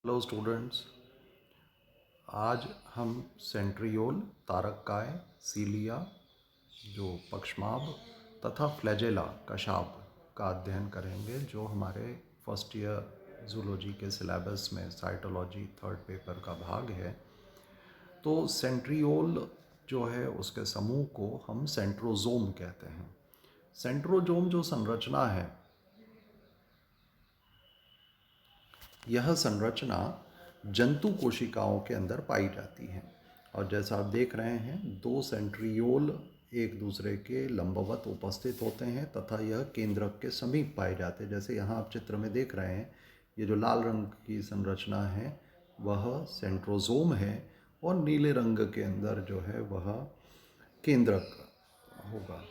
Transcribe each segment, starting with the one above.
Hello students. आज हम centriole, तारककाय, सीलिया, जो पक्षमाभ तथा फ्लैजेला, कशाभ का अध्ययन करेंगे, जो हमारे फर्स्ट ईयर जूलॉजी के सिलेबस में साइटोलॉजी थर्ड पेपर का भाग है। तो सेंट्रियोल जो है उसके समूह को हम सेंट्रोजोम कहते हैं। सेंट्रोजोम जो संरचना है, यह संरचना जंतु कोशिकाओं के अंदर पाई जाती है। और जैसा आप देख रहे हैं, दो सेंट्रियोल एक दूसरे के लंबवत उपस्थित होते हैं तथा यह केंद्रक के समीप पाए जाते हैं। जैसे यहाँ आप चित्र में देख रहे हैं, ये जो लाल रंग की संरचना है वह सेंट्रोजोम है और नीले रंग के अंदर जो है वह केंद्रक होगा।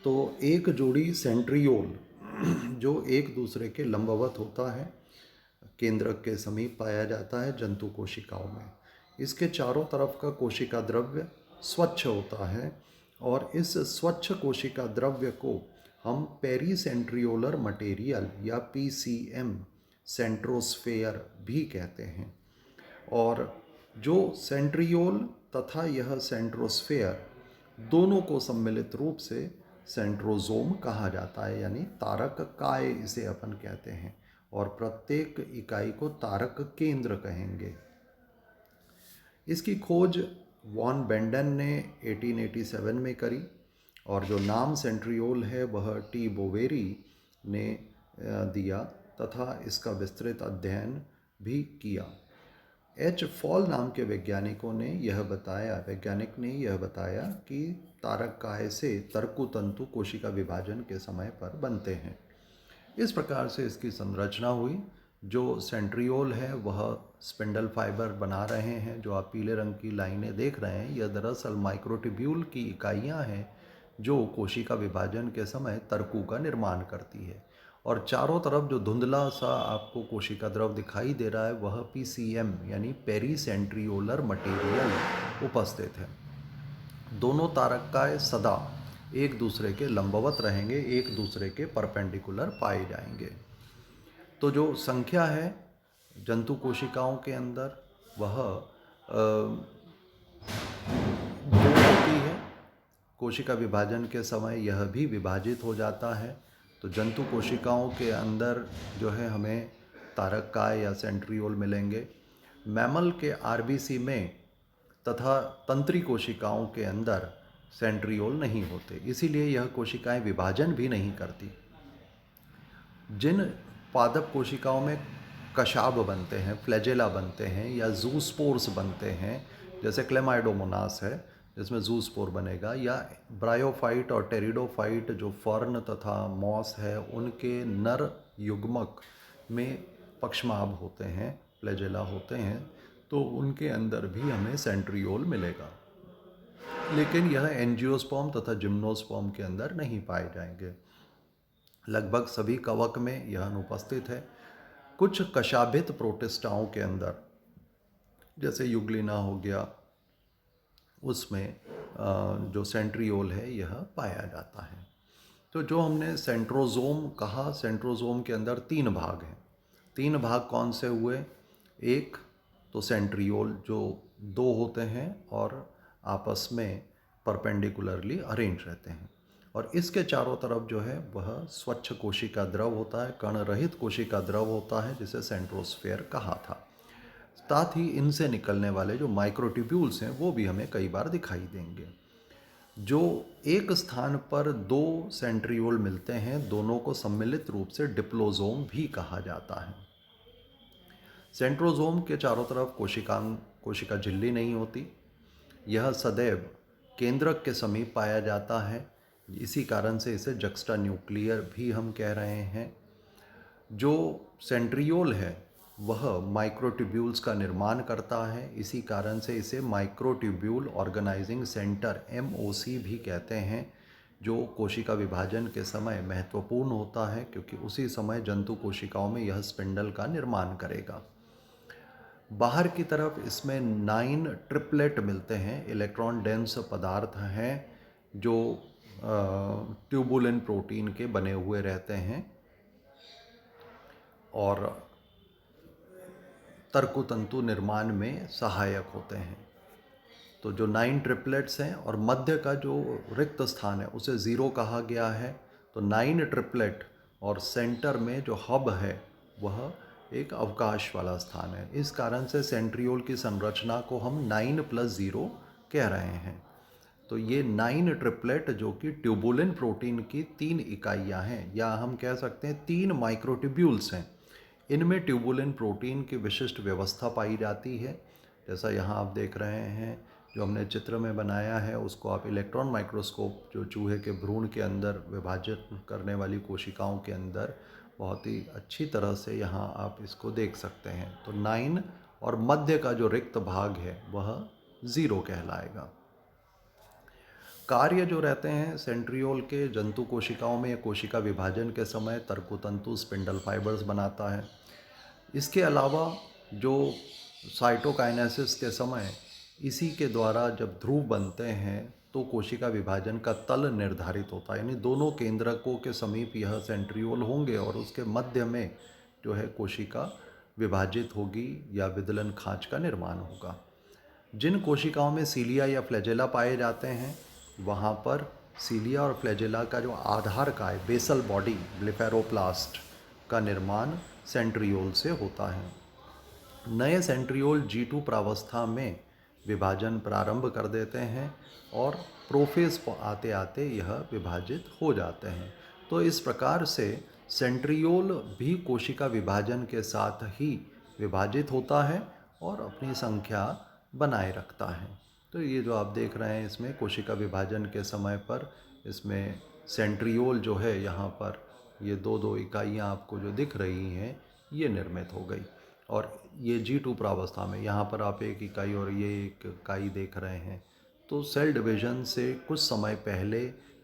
तो एक जोड़ी सेंट्रियोल जो एक दूसरे के लंबवत होता है, केंद्रक के समीप पाया जाता है जंतु कोशिकाओं में। इसके चारों तरफ का कोशिका द्रव्य स्वच्छ होता है और इस स्वच्छ कोशिका द्रव्य को हम पेरीसेंट्रियोलर मटेरियल या पीसीएम, सेंट्रोस्फेयर भी कहते हैं। और जो सेंट्रियोल तथा यह सेंट्रोस्फेयर दोनों को सम्मिलित रूप से सेंट्रोजोम कहा जाता है, यानी तारक काय इसे अपन कहते हैं। और प्रत्येक इकाई को तारक केंद्र कहेंगे। इसकी खोज वॉन बेंडन ने 1887 में करी और जो नाम सेंट्रियोल है वह टी बोवेरी ने दिया तथा इसका विस्तृत अध्ययन भी किया। एच फॉल नाम के वैज्ञानिक ने यह बताया कि तारक काय से तर्कुतंतु कोशिका विभाजन के समय पर बनते हैं। इस प्रकार से इसकी संरचना हुई। जो सेंट्रियोल है वह स्पिंडल फाइबर बना रहे हैं। जो आप पीले रंग की लाइनें देख रहे हैं, यह दरअसल माइक्रोट्यूब्यूल की इकाइयां हैं जो कोशिका विभाजन के समय तर्कु का निर्माण करती है। और चारों तरफ जो धुंधला सा आपको कोशिका द्रव दिखाई दे रहा है वह पीसीएम यानी पेरीसेंट्रियोलर मटेरियल उपस्थित है। दोनों तारककाय सदा एक दूसरे के लंबवत रहेंगे, एक दूसरे के परपेंडिकुलर पाए जाएंगे। तो जो संख्या है जंतु कोशिकाओं के अंदर वह 2 होती है। कोशिका विभाजन के समय यह भी विभाजित हो जाता है। तो जंतु कोशिकाओं के अंदर जो है हमें तारककाय या सेंट्रियोल मिलेंगे। मैमल के आरबीसी में तथा तंत्री कोशिकाओं के अंदर सेंट्रियोल नहीं होते, इसीलिए यह कोशिकाएं विभाजन भी नहीं करती। जिन पादप कोशिकाओं में कशाभ बनते हैं, फ्लैजेला बनते हैं या जूस्पोर्स बनते हैं, जैसे क्लेमाइडोमोनास है जिसमें जूस्पोर बनेगा, या ब्रायोफाइट और टेरिडोफाइट जो फर्न तथा मॉस है उनके नर युग्मक में पक्षमाभ होते हैं, फ्लैजेला होते हैं, तो उनके अंदर भी हमें सेंट्रियोल मिलेगा। लेकिन यह एंजियोस्पर्म तथा जिम्नोस्पर्म के अंदर नहीं पाए जाएंगे। लगभग सभी कवक में यह अनुपस्थित है। कुछ कशाभित प्रोटिस्टाओं के अंदर, जैसे युग्लिना हो गया, उसमें जो सेंट्रियोल है यह पाया जाता है। तो जो हमने सेंट्रोजोम कहा, सेंट्रोजोम के अंदर 3 भाग हैं। 3 भाग कौन से हुए? एक तो सेंट्रियोल जो 2 होते हैं और आपस में परपेंडिकुलरली अरेंज रहते हैं, और इसके चारों तरफ जो है वह स्वच्छ कोशिका द्रव होता है, कण रहित कोशिका द्रव होता है, जिसे सेंट्रोस्फेयर कहा था। साथ ही इनसे निकलने वाले जो माइक्रोट्यूब्यूल्स हैं वो भी हमें कई बार दिखाई देंगे। जो एक स्थान पर 2 सेंट्रियोल मिलते हैं, दोनों को सम्मिलित रूप से डिप्लोजोम भी कहा जाता है। सेंट्रोजोम के चारों तरफ कोशिका झिल्ली नहीं होती। यह सदैव केंद्रक के समीप पाया जाता है, इसी कारण से इसे जक्स्टा न्यूक्लियर भी हम कह रहे हैं। जो सेंट्रियोल है वह माइक्रोट्यूब्यूल्स का निर्माण करता है, इसी कारण से इसे माइक्रोट्यूब्यूल ऑर्गेनाइजिंग सेंटर MOC भी कहते हैं, जो कोशिका विभाजन के समय महत्वपूर्ण होता है क्योंकि उसी समय जंतु कोशिकाओं में यह स्पिंडल का निर्माण करेगा। बाहर की तरफ इसमें 9 ट्रिपलेट मिलते हैं, इलेक्ट्रॉन डेंस पदार्थ हैं जो ट्यूबुलिन प्रोटीन के बने हुए रहते हैं। और तर्कुतंतु निर्माण में सहायक होते हैं। तो जो 9 ट्रिपलेट्स हैं और मध्य का जो रिक्त स्थान है उसे 0 कहा गया है। तो 9 ट्रिपलेट और सेंटर में जो हब है वह एक अवकाश वाला स्थान है। इस कारण से सेंट्रियोल की संरचना को हम 9+0 कह रहे हैं। तो ये 9 ट्रिपलेट जो कि ट्यूबुलिन प्रोटीन की 3 इकाइयाँ हैं, या हम कह सकते हैं 3 माइक्रोट्यूब्यूल्स हैं। इनमें ट्यूबुलिन प्रोटीन की विशिष्ट व्यवस्था पाई जाती है। जैसा यहाँ आप देख रहे हैं, जो हमने चित्र में बनाया है उसको आप इलेक्ट्रॉन माइक्रोस्कोप, जो चूहे के भ्रूण के अंदर विभाजित करने वाली कोशिकाओं के अंदर बहुत ही अच्छी तरह से यहाँ आप इसको देख सकते हैं। तो 9 और मध्य का जो रिक्त भाग है वह 0 कहलाएगा। कार्य जो रहते हैं सेंट्रियोल के, जंतु कोशिकाओं में कोशिका विभाजन के समय तर्कुतंतु स्पिंडल फाइबर्स बनाता है। इसके अलावा जो साइटोकाइनेसिस के समय इसी के द्वारा जब ध्रुव बनते हैं तो कोशिका विभाजन का तल निर्धारित होता है, यानी दोनों केंद्रकों के समीप यह सेंट्रियोल होंगे और उसके मध्य में जो है कोशिका विभाजित होगी या विदलन खांच का निर्माण होगा। जिन कोशिकाओं में सीलिया या फ्लैजेला पाए जाते हैं वहाँ पर सीलिया और फ्लैजेला का जो आधार का है बेसल बॉडी ब्लेफेरोप्लास्ट का निर्माण सेंट्रियोल से होता है। नए सेंट्रियोल G2 प्रावस्था में विभाजन प्रारंभ कर देते हैं और प्रोफेज आते आते यह विभाजित हो जाते हैं। तो इस प्रकार से सेंट्रियोल भी कोशिका विभाजन के साथ ही विभाजित होता है और अपनी संख्या बनाए रखता है। तो ये जो आप देख रहे हैं इसमें कोशिका विभाजन के समय पर इसमें सेंट्रियोल जो है यहाँ पर ये दो इकाइयाँ आपको जो दिख रही हैं ये निर्मित हो गई। और ये G2 प्रावस्था में यहाँ पर आप एक इकाई और ये एक इकाई देख रहे हैं। तो सेल डिवीजन से कुछ समय पहले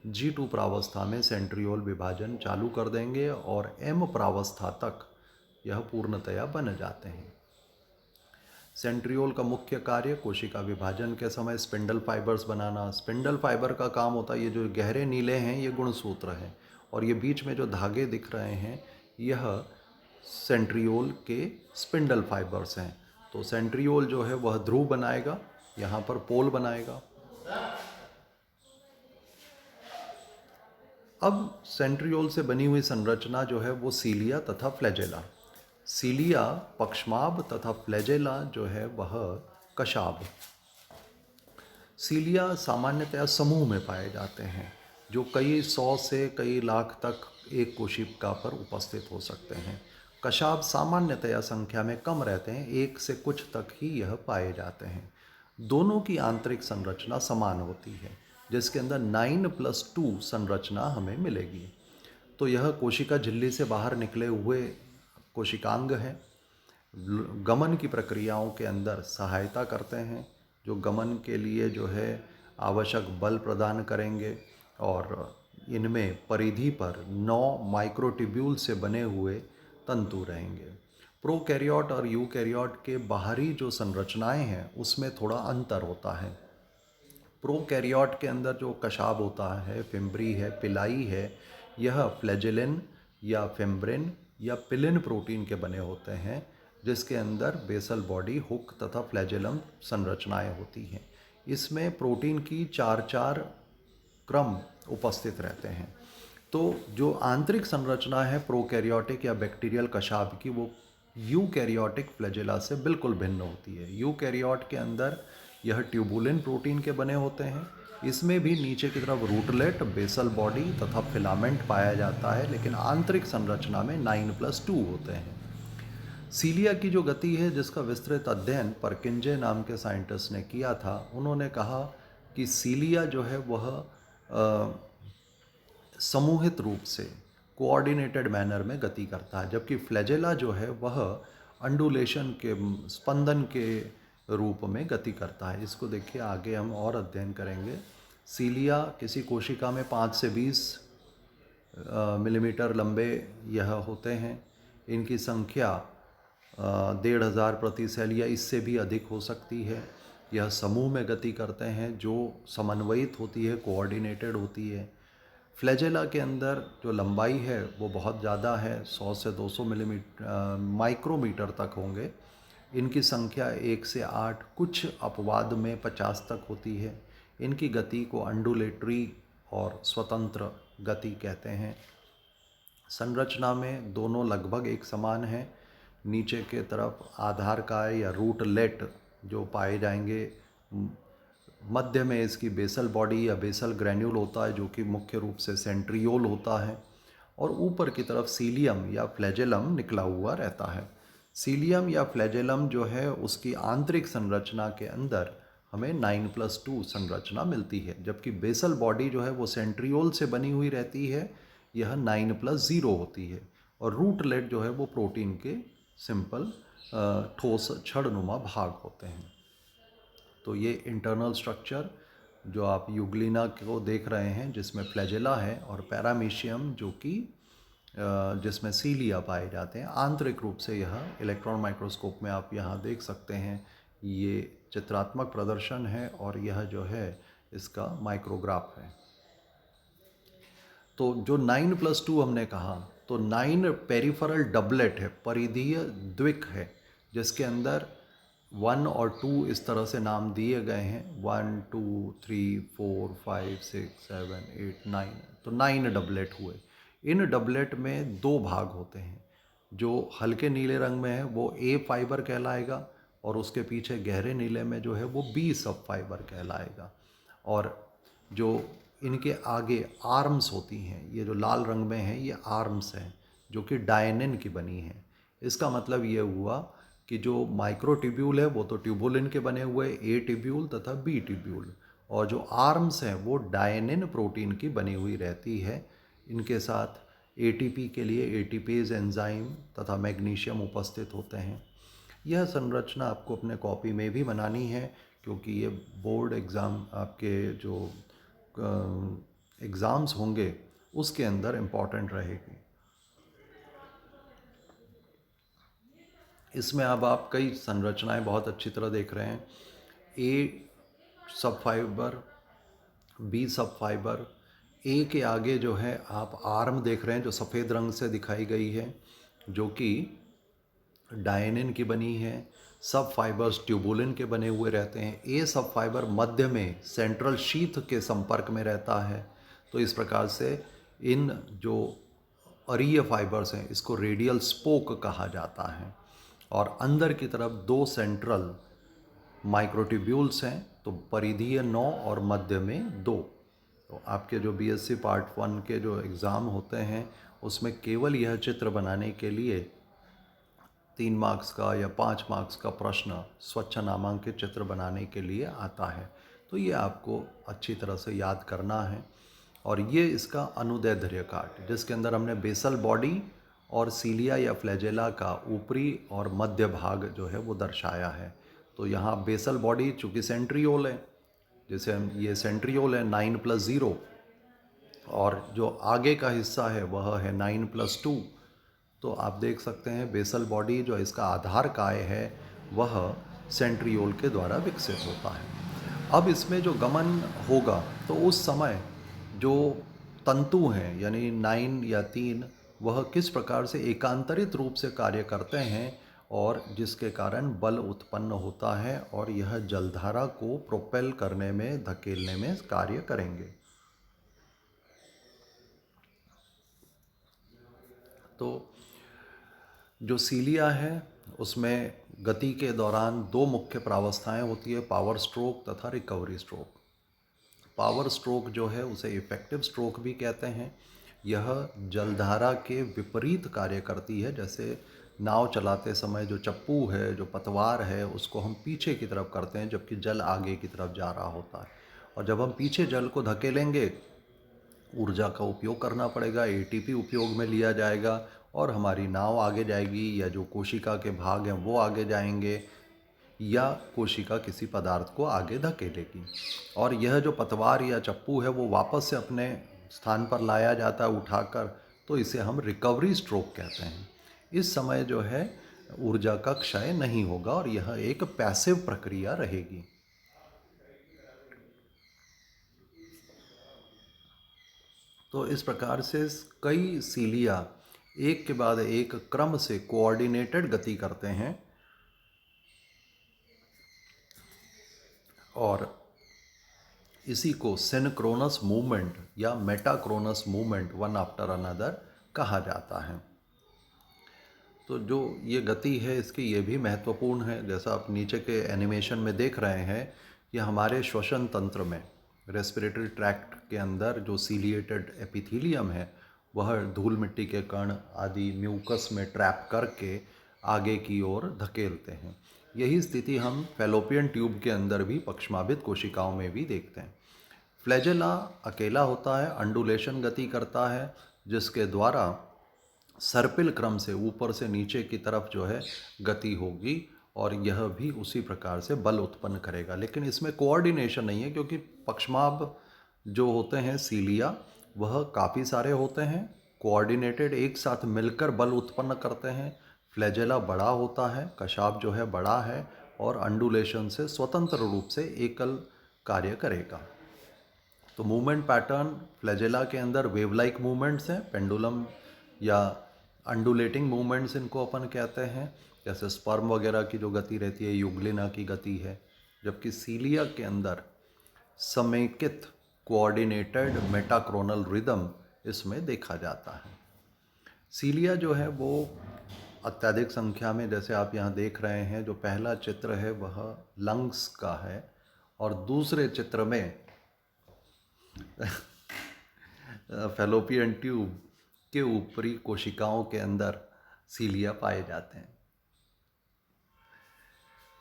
G2 प्रावस्था में सेंट्रियोल विभाजन चालू कर देंगे और M प्रावस्था तक यह पूर्णतया बन जाते हैं। सेंट्रियोल का मुख्य कार्य कोशिका विभाजन के समय स्पिंडल फाइबर्स बनाना। स्पिंडल फाइबर का काम होता है, ये जो गहरे नीले हैं ये गुणसूत्र हैं और ये बीच में जो धागे दिख रहे हैं यह सेंट्रियोल के स्पिंडल फाइबर्स हैं। तो सेंट्रियोल जो है वह ध्रुव बनाएगा, यहाँ पर पोल बनाएगा। अब सेंट्रियोल से बनी हुई संरचना जो है वो सीलिया तथा फ्लैजेला। सीलिया पक्षमाभ तथा फ्लैजेला जो है वह कशाभ। सीलिया सामान्यतया समूह में पाए जाते हैं जो कई 100 से कई लाख तक एक कोशिका पर उपस्थित हो सकते हैं। कशाभ सामान्यतया संख्या में कम रहते हैं, 1 से कुछ तक ही यह पाए जाते हैं। दोनों की आंतरिक संरचना समान होती है जिसके अंदर 9+2 संरचना हमें मिलेगी। तो यह कोशिका झिल्ली से बाहर निकले हुए कोशिकांग हैं, गमन की प्रक्रियाओं के अंदर सहायता करते हैं, जो गमन के लिए जो है आवश्यक बल प्रदान करेंगे। और इनमें परिधि पर 9 माइक्रोट्यूब्यूल से बने हुए तंतु रहेंगे। प्रोकैरियोट और यूकैरियोट के बाहरी जो संरचनाएं हैं उसमें थोड़ा अंतर होता है। प्रोकैरियोट के अंदर जो कशाभ होता है, फिम्ब्री है, पिलाई है, यह फ्लैजेलिन या फिम्ब्रिन या पिलिन प्रोटीन के बने होते हैं जिसके अंदर बेसल बॉडी, हुक तथा फ्लैजेलम संरचनाएं होती हैं। इसमें प्रोटीन की 4-4 क्रम उपस्थित रहते हैं। तो जो आंतरिक संरचना है प्रोकैरियोटिक या बैक्टीरियल कशाभ की वो यूकैरियोटिक फ्लैजेला से बिल्कुल भिन्न होती है। यूकैरियोट के अंदर यह ट्यूबुलिन प्रोटीन के बने होते हैं। इसमें भी नीचे की तरफ रूटलेट, बेसल बॉडी तथा फिलामेंट पाया जाता है, लेकिन आंतरिक संरचना में 9+2 होते हैं। सीलिया की जो गति है जिसका विस्तृत अध्ययन परकिंजे नाम के साइंटिस्ट ने किया था, उन्होंने कहा कि सीलिया जो है वह समूहित रूप से कोऑर्डिनेटेड मैनर में गति करता है, जबकि फ्लैजेला जो है वह अंडुलेशन के, स्पंदन के रूप में गति करता है। इसको देखिए आगे हम और अध्ययन करेंगे। सीलिया किसी कोशिका में 5 से 20 मिलीमीटर लंबे यह होते हैं। इनकी संख्या 1500 प्रति सेल या इससे भी अधिक हो सकती है। यह समूह में गति करते हैं जो समन्वयित होती है, कोऑर्डिनेटेड होती है। फ्लैजेला के अंदर जो लंबाई है वो बहुत ज़्यादा है, 100 से 200 माइक्रोमीटर तक होंगे, इनकी संख्या 1 से 8, कुछ अपवाद में 50 तक होती है। इनकी गति को अंडुलेटरी और स्वतंत्र गति कहते हैं। संरचना में दोनों लगभग एक समान हैं। नीचे के तरफ आधारकाय या रूटलेट जो पाए जाएंगे। मध्य में इसकी बेसल बॉडी या बेसल ग्रैन्यूल होता है जो कि मुख्य रूप से सेंट्रियोल होता है, और ऊपर की तरफ सीलियम या फ्लैजेलम निकला हुआ रहता है। सीलियम या फ्लैजेलम जो है उसकी आंतरिक संरचना के अंदर हमें 9+2 संरचना मिलती है, जबकि बेसल बॉडी जो है वो सेंट्रियोल से बनी हुई रहती है, यह 9+0 होती है। और रूटलेट जो है वो प्रोटीन के सिंपल ठोस छड़नुमा भाग होते हैं। तो ये इंटरनल स्ट्रक्चर जो आप यूग्लिना को देख रहे हैं जिसमें फ्लैजेला है, और पैरामीशियम जो कि जिसमें सीलिया पाए जाते हैं। आंतरिक रूप से यह इलेक्ट्रॉन माइक्रोस्कोप में आप यहाँ देख सकते हैं। ये चित्रात्मक प्रदर्शन है और यह जो है इसका माइक्रोग्राफ है। तो जो 9+2 हमने कहा, तो 9 पेरिफेरल डबलेट है, परिधीय द्विक है, जिसके अंदर 1 और 2 इस तरह से नाम दिए गए हैं। 1 2 3 4 5 6 7 8 9, तो 9 डबलेट हुए। इन डबलेट में 2 भाग होते हैं। जो हल्के नीले रंग में है वो ए फाइबर कहलाएगा, और उसके पीछे गहरे नीले में जो है वो बी सब फाइबर कहलाएगा। और जो इनके आगे आर्म्स होती हैं, ये जो लाल रंग में है ये आर्म्स हैं जो कि डायनिन की बनी हैं। इसका मतलब ये हुआ कि जो माइक्रोट्यूब्यूल है वो तो ट्यूबुलिन के बने हुए, ए ट्यूब्यूल तथा बी ट्यूब्यूल, और जो आर्म्स हैं वो डायनिन प्रोटीन की बनी हुई रहती है। इनके साथ एटीपी के लिए एटीपेज एंजाइम तथा मैग्नीशियम उपस्थित होते हैं। यह संरचना आपको अपने कॉपी में भी बनानी है, क्योंकि ये बोर्ड एग्ज़ाम आपके जो एग्ज़ाम्स होंगे उसके अंदर इम्पॉर्टेंट रहेगी। इसमें अब आप कई संरचनाएं बहुत अच्छी तरह देख रहे हैं। ए सब फाइबर, बी सब फाइबर, ए के आगे जो है आप आर्म देख रहे हैं जो सफ़ेद रंग से दिखाई गई है, जो कि डायनिन की बनी है। सब फाइबर्स ट्यूबुलिन के बने हुए रहते हैं। ए सब फाइबर मध्य में सेंट्रल शीथ के संपर्क में रहता है। तो इस प्रकार से इन जो अरीय फाइबर्स हैं इसको रेडियल स्पोक कहा जाता है, और अंदर की तरफ 2 सेंट्रल माइक्रोट्यूब्यूल्स हैं, तो परिधीय 9 और मध्य में 2। तो आपके जो बीएससी पार्ट 1 के जो एग्ज़ाम होते हैं उसमें केवल यह चित्र बनाने के लिए 3 मार्क्स का या 5 मार्क्स का प्रश्न स्वच्छ नामांकित चित्र बनाने के लिए आता है। तो ये आपको अच्छी तरह से याद करना है। और ये इसका अनुदैर्ध्य काट, जिसके अंदर हमने बेसल बॉडी और सीलिया या फ्लैजेला का ऊपरी और मध्य भाग जो है वो दर्शाया है। तो यहाँ बेसल बॉडी चूँकि सेंट्रियोल है, जैसे हम ये सेंट्रियोल है 9+0, और जो आगे का हिस्सा है वह है 9+2। तो आप देख सकते हैं बेसल बॉडी जो इसका आधार काय है वह सेंट्रियोल के द्वारा विकसित होता है। अब इसमें जो गमन होगा तो उस समय जो तंतु हैं यानी 9 या 3, वह किस प्रकार से एकांतरित रूप से कार्य करते हैं, और जिसके कारण बल उत्पन्न होता है और यह जलधारा को प्रोपेल करने में, धकेलने में कार्य करेंगे। तो जो सीलिया है उसमें गति के दौरान 2 मुख्य प्रावस्थाएं होती है, पावर स्ट्रोक तथा रिकवरी स्ट्रोक। पावर स्ट्रोक जो है उसे इफेक्टिव स्ट्रोक भी कहते हैं। यह जलधारा के विपरीत कार्य करती है। जैसे नाव चलाते समय जो चप्पू है, जो पतवार है, उसको हम पीछे की तरफ करते हैं जबकि जल आगे की तरफ जा रहा होता है, और जब हम पीछे जल को धकेलेंगे ऊर्जा का उपयोग करना पड़ेगा, एटीपी उपयोग में लिया जाएगा और हमारी नाव आगे जाएगी, या जो कोशिका के भाग हैं वो आगे जाएंगे, या कोशिका किसी पदार्थ को आगे धकेलेगी। और यह जो पतवार या चप्पू है वो वापस से अपने स्थान पर लाया जाता है उठाकर, तो इसे हम रिकवरी स्ट्रोक कहते हैं। इस समय जो है ऊर्जा का क्षय नहीं होगा और यह एक पैसिव प्रक्रिया रहेगी। तो इस प्रकार से कई सीलिया एक के बाद एक क्रम से कोऑर्डिनेटेड गति करते हैं, और इसी को सिनक्रोनस मूवमेंट या metachronous movement one after another कहा जाता है। तो जो ये गति है इसकी ये भी महत्वपूर्ण है, जैसा आप नीचे के एनिमेशन में देख रहे हैं, ये हमारे श्वसन तंत्र में रेस्पिरेटरी ट्रैक्ट के अंदर जो सीलिएटेड एपिथीलियम है वह धूल मिट्टी के कण आदि म्यूकस में ट्रैप करके आगे की ओर धकेलते हैं। यही स्थिति हम फैलोपियन ट्यूब के अंदर भी पक्षमाभित कोशिकाओं में भी देखते हैं। फ्लैजेला अकेला होता है, अंडुलेशन गति करता है, जिसके द्वारा सर्पिल क्रम से ऊपर से नीचे की तरफ जो है गति होगी और यह भी उसी प्रकार से बल उत्पन्न करेगा। लेकिन इसमें कोऑर्डिनेशन नहीं है, क्योंकि पक्षमाभ जो होते हैं सीलिया वह काफ़ी सारे होते हैं, कोऑर्डिनेटेड एक साथ मिलकर बल उत्पन्न करते हैं। फ्लैजेला बड़ा होता है, कशाप जो है बड़ा है और अंडुलेशन से स्वतंत्र रूप से एकल कार्य करेगा। तो मूवमेंट पैटर्न फ्लैजेला के अंदर वेव लाइक मूवमेंट्स हैं, पेंडुलम या अंडुलेटिंग मूवमेंट्स इनको अपन कहते हैं, जैसे स्पर्म वगैरह की जो गति रहती है युग्लिना की गति है। जबकि सीलिया के अंदर समेकित कोऑर्डिनेटेड मेटाक्रोनल रिदम इसमें देखा जाता है। सीलिया जो है वो अत्यधिक संख्या में, जैसे आप यहाँ देख रहे हैं, जो पहला चित्र है वह लंग्स का है और दूसरे चित्र में फैलोपियन ट्यूब के ऊपरी कोशिकाओं के अंदर सीलिया पाए जाते हैं।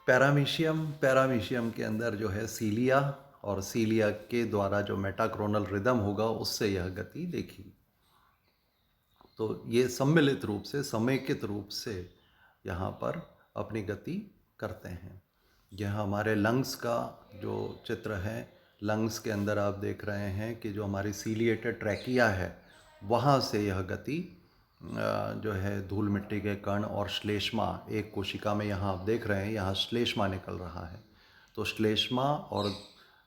पैरामीशियम के अंदर जो है सीलिया, और सीलिया के द्वारा जो मेटाक्रोनल रिदम होगा उससे यह गति देखी। तो ये सम्मिलित रूप से, समेकित रूप से यहाँ पर अपनी गति करते हैं। यह हमारे लंग्स का जो चित्र है, लंग्स के अंदर आप देख रहे हैं कि जो हमारी सीलिएटेड ट्रैकिया है वहाँ से यह गति जो है धूल मिट्टी के कण और श्लेष्मा, एक कोशिका में यहाँ आप देख रहे हैं यहाँ श्लेष्मा निकल रहा है, तो श्लेष्मा और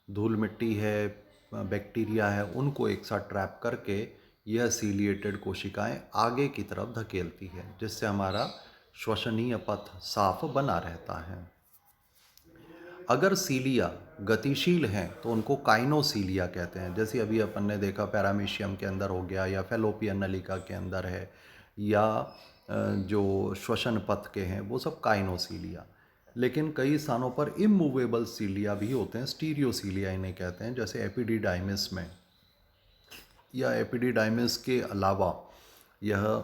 धूल मिट्टी है, बैक्टीरिया है, उनको एक साथ ट्रैप करके यह सीलिएटेड कोशिकाएं आगे की तरफ धकेलती है, जिससे हमारा श्वसनीय पथ साफ बना रहता है। अगर सीलिया गतिशील हैं तो उनको काइनोसीलिया कहते हैं, जैसे अभी अपन ने देखा पैरामीशियम के अंदर हो गया, या फैलोपियन नलिका के अंदर है, या जो श्वसन पथ के हैं वो सब काइनोसीलिया। लेकिन कई स्थानों पर इमूवेबल सीलिया भी होते हैं, स्टीरियोसीलिया इन्हें कहते हैं, जैसे एपिडिडाइमिस में। या एपिडिडाइमिस के अलावा यह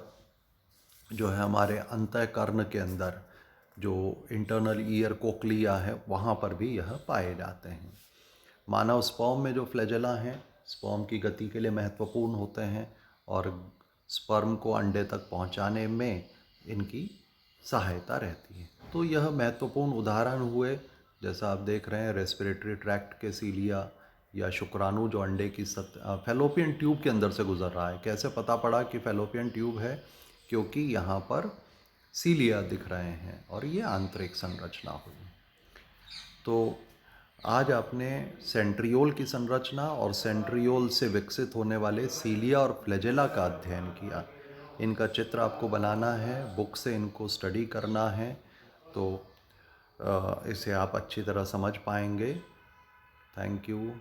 जो है हमारे अंतःकर्ण के अंदर जो इंटरनल ईयर कोक्लिया है वहाँ पर भी यह पाए जाते हैं। मानव स्पर्म में जो फ्लैजेला हैं स्पर्म की गति के लिए महत्वपूर्ण होते हैं और स्पर्म को अंडे तक पहुँचाने में इनकी सहायता रहती है। तो यह महत्वपूर्ण उदाहरण हुए, जैसा आप देख रहे हैं रेस्पिरेटरी ट्रैक्ट के सीलिया, या शुक्राणु जो अंडे की फैलोपियन ट्यूब के अंदर से गुजर रहा है। कैसे पता पड़ा कि फैलोपियन ट्यूब है? क्योंकि यहाँ पर सीलिया दिख रहे हैं और ये आंतरिक संरचना हुई। तो आज आपने सेंट्रियोल की संरचना और सेंट्रियोल से विकसित होने वाले सीलिया और फ्लैजेला का अध्ययन किया। इनका चित्र आपको बनाना है, बुक से इनको स्टडी करना है, तो इसे आप अच्छी तरह समझ पाएंगे। Thank you.